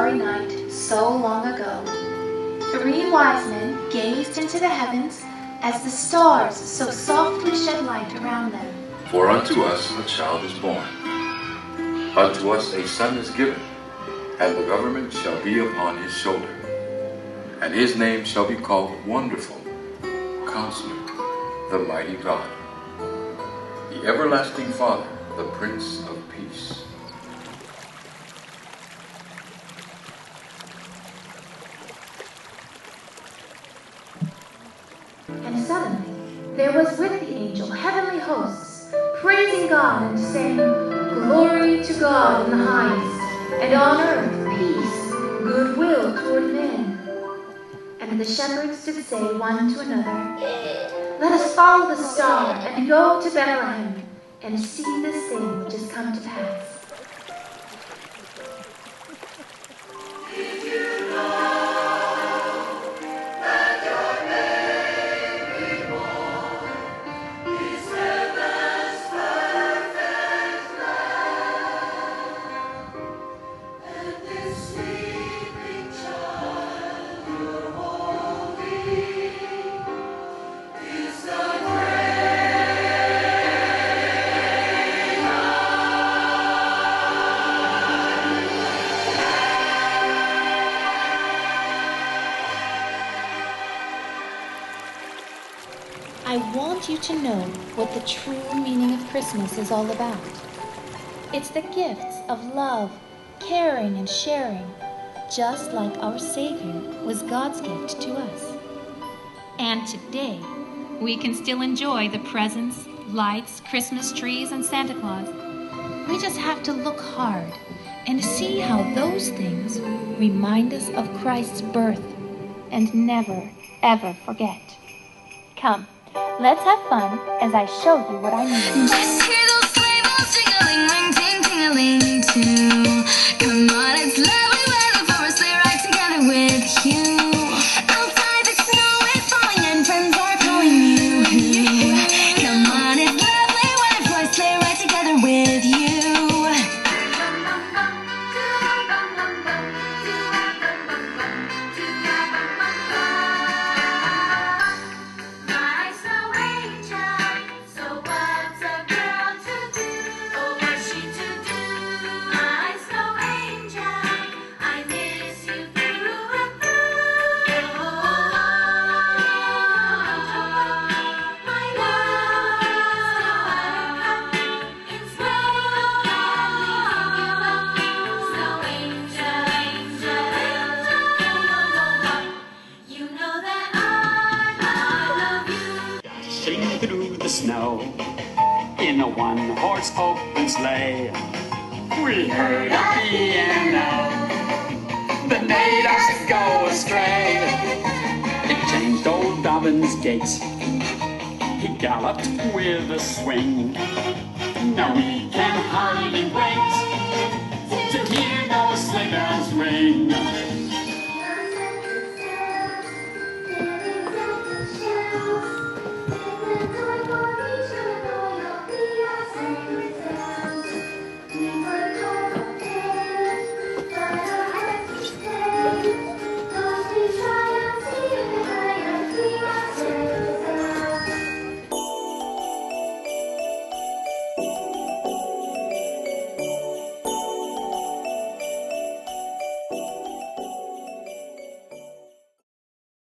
starry night so long ago, 3 wise men gazed into the heavens as the stars so softly shed light around them. For unto us a child is born, unto us a son is given, and the government shall be upon his shoulder. And his name shall be called Wonderful, Counselor, the Mighty God, the Everlasting Father, the Prince of Peace. And suddenly there was with the angel heavenly hosts, praising God and saying, Glory to God in the highest, and on earth peace, goodwill toward men. And the shepherds did say one to another, Let us follow the star and go to Bethlehem and see this thing which has come to pass. I want you to know what the true meaning of Christmas is all about. It's the gifts of love, caring, and sharing, just like our Savior was God's gift to us. And today, we can still enjoy the presents, lights, Christmas trees, and Santa Claus. We just have to look hard and see how those things remind us of Christ's birth and never, ever forget. Come. Let's have fun as I show you what I mean. Just hear those sleigh bells jingling, ring, ting, ting-a-ling, too. Come on, it's lovely weather for a sleigh ride together with you. Outside the snow is falling and friends are calling you. Come on, it's lovely weather for a sleigh ride together with you. Snow in a one-horse open sleigh. We heard a piano that made us go astray. It changed old Dobbin's gait. He galloped with a swing. Now we can hardly wait to hear those sleigh bells ring.